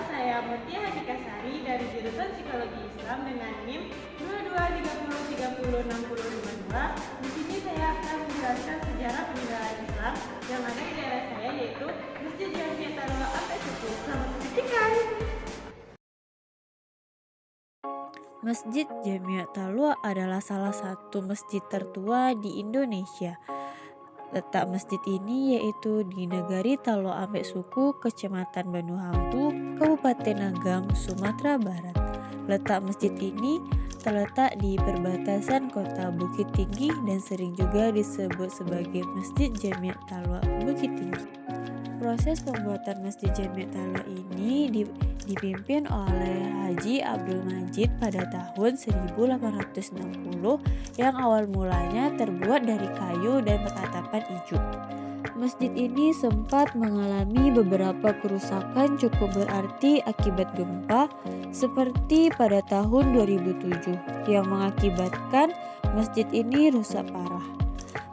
saya Mutia Hadikasari dari jurusan Psikologi Islam dengan NIM 2230306052. Di sini saya akan menjelaskan sejarah peninggalan Islam yang ada di daerah saya, yaitu Masjid Jami' Talwa Suku. Selamat menyaksikan. Masjid Jami' Talwa adalah salah satu masjid tertua di Indonesia. Letak masjid ini yaitu di Negari Talwa Suku, Kecamatan Banuhampu, Kabupaten Agam, Sumatera Barat. Letak masjid ini terletak di perbatasan kota Bukit Tinggi dan sering juga disebut sebagai Masjid Jami' Talwa Bukit Tinggi. Proses pembuatan Masjid Jami' Talwa ini dipimpin oleh Haji Abdul Majid pada tahun 1860 yang awal mulanya terbuat dari kayu dan beratapan ijuk. Masjid ini sempat mengalami beberapa kerusakan cukup berarti akibat gempa seperti pada tahun 2007 yang mengakibatkan masjid ini rusak parah.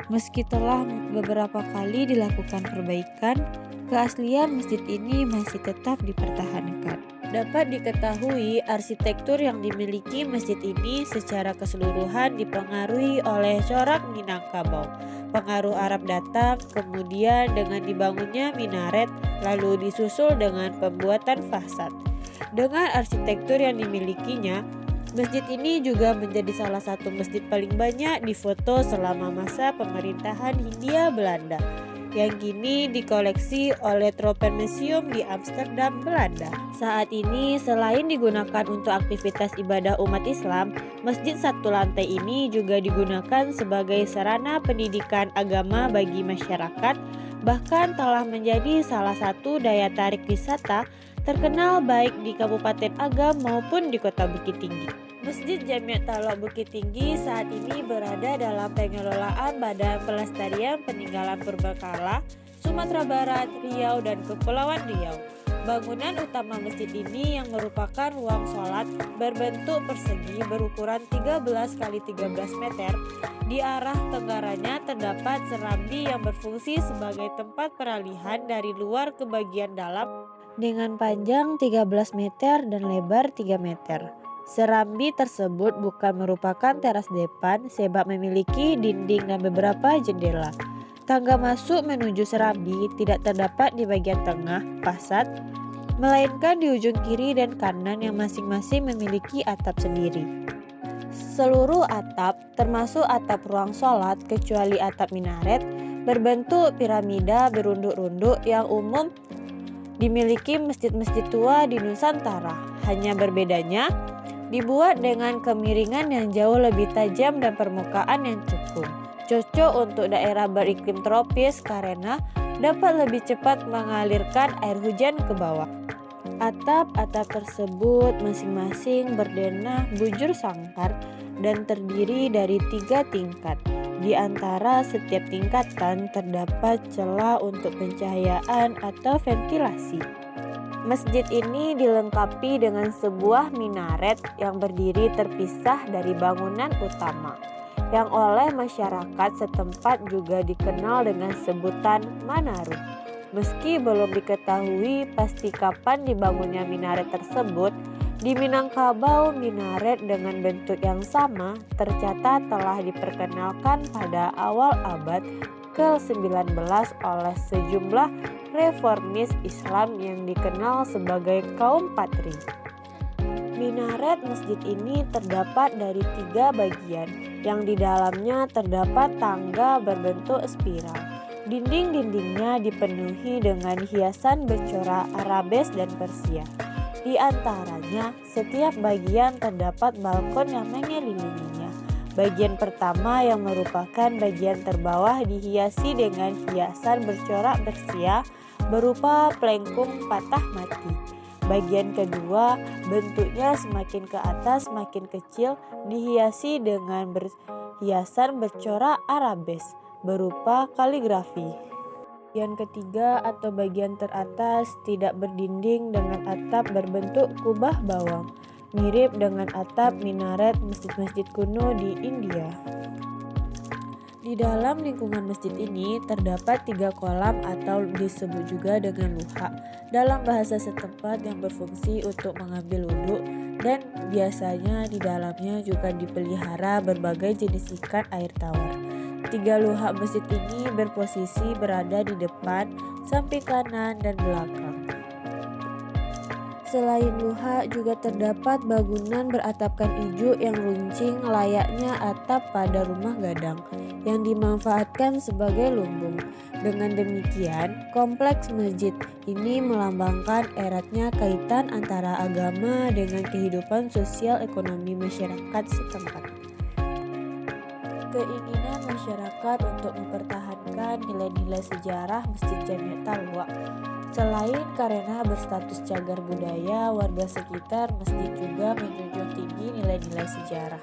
Meski telah beberapa kali dilakukan perbaikan, keaslian masjid ini masih tetap dipertahankan. Dapat diketahui arsitektur yang dimiliki masjid ini secara keseluruhan dipengaruhi oleh corak Minangkabau. Pengaruh Arab datang, kemudian dengan dibangunnya minaret, lalu disusul dengan pembuatan fasad. Dengan arsitektur yang dimilikinya, masjid ini juga menjadi salah satu masjid paling banyak difoto selama masa pemerintahan Hindia Belanda, yang kini dikoleksi oleh Tropenmuseum di Amsterdam, Belanda. Saat ini selain digunakan untuk aktivitas ibadah umat Islam, masjid satu lantai ini juga digunakan sebagai sarana pendidikan agama bagi masyarakat, bahkan telah menjadi salah satu daya tarik wisata terkenal baik di Kabupaten Agam maupun di Kota Bukit Tinggi. Masjid Jami' Talwa Bukit Tinggi saat ini berada dalam pengelolaan Badan Pelestarian Peninggalan Purbakala, Sumatera Barat, Riau, dan Kepulauan Riau. Bangunan utama masjid ini yang merupakan ruang sholat berbentuk persegi berukuran 13 x 13 meter. Di arah tenggaranya terdapat serambi yang berfungsi sebagai tempat peralihan dari luar ke bagian dalam dengan panjang 13 meter dan lebar 3 meter. Serambi tersebut bukan merupakan teras depan sebab memiliki dinding dan beberapa jendela. Tangga masuk menuju serambi tidak terdapat di bagian tengah fasad, melainkan di ujung kiri dan kanan yang masing-masing memiliki atap sendiri. Seluruh atap, termasuk atap ruang sholat kecuali atap minaret, berbentuk piramida berunduk-runduk yang umum dimiliki masjid-masjid tua di Nusantara. Hanya berbedanya, dibuat dengan kemiringan yang jauh lebih tajam dan permukaan yang cekung. Cocok untuk daerah beriklim tropis karena dapat lebih cepat mengalirkan air hujan ke bawah. Atap-atap tersebut masing-masing berdenah bujur sangkar dan terdiri dari 3 tingkat. Di antara setiap tingkatan terdapat celah untuk pencahayaan atau ventilasi. Masjid ini dilengkapi dengan sebuah minaret yang berdiri terpisah dari bangunan utama, yang oleh masyarakat setempat juga dikenal dengan sebutan Manaruh. Meski belum diketahui pasti kapan dibangunnya minaret tersebut, di Minangkabau minaret dengan bentuk yang sama tercatat telah diperkenalkan pada awal abad ke-19 oleh sejumlah reformis Islam yang dikenal sebagai kaum Patri. Minaret masjid ini terdapat dari 3 bagian yang di dalamnya terdapat tangga berbentuk spiral. Dinding-dindingnya dipenuhi dengan hiasan bercorak Arabes dan Persia. Di antaranya, setiap bagian terdapat balkon yang mengelilinginya. Bagian pertama yang merupakan bagian terbawah dihiasi dengan hiasan bercorak Persia berupa plengkung patah mati. Bagian kedua bentuknya semakin ke atas semakin kecil dihiasi dengan hiasan bercorak Arabes berupa kaligrafi. Bagian ketiga atau bagian teratas tidak berdinding dengan atap berbentuk kubah bawang, mirip dengan atap minaret masjid-masjid kuno di India. Di dalam lingkungan masjid ini terdapat 3 kolam atau disebut juga dengan luha dalam bahasa setempat yang berfungsi untuk mengambil wudhu, dan biasanya di dalamnya juga dipelihara berbagai jenis ikan air tawar. 3 luha masjid ini berposisi berada di depan, samping kanan, dan belakang. Selain luha juga terdapat bangunan beratapkan ijuk yang runcing layaknya atap pada rumah gadang yang dimanfaatkan sebagai lumbung. Dengan demikian, kompleks masjid ini melambangkan eratnya kaitan antara agama dengan kehidupan sosial ekonomi masyarakat setempat. Keinginan masyarakat untuk mempertahankan nilai-nilai sejarah Masjid Jami' Talwa. Selain karena berstatus cagar budaya, warga sekitar masjid juga menjunjung tinggi nilai-nilai sejarah.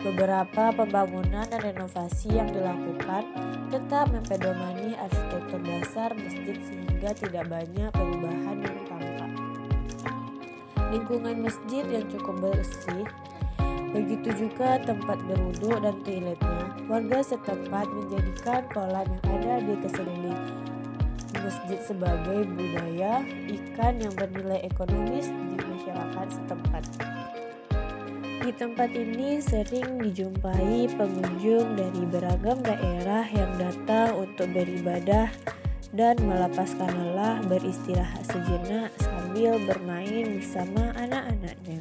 Beberapa pembangunan dan renovasi yang dilakukan tetap mempedomani arsitektur dasar masjid sehingga tidak banyak perubahan yang tampak. Lingkungan masjid yang cukup bersih, begitu juga tempat berwudu dan toiletnya. Warga setempat menjadikan kolam yang ada di sekeliling masjid sebagai budaya ikan yang bernilai ekonomis di masyarakat setempat. Di tempat ini sering dijumpai pengunjung dari beragam daerah yang datang untuk beribadah dan melepaskan lelah beristirahat sejenak sambil bermain bersama anak-anaknya.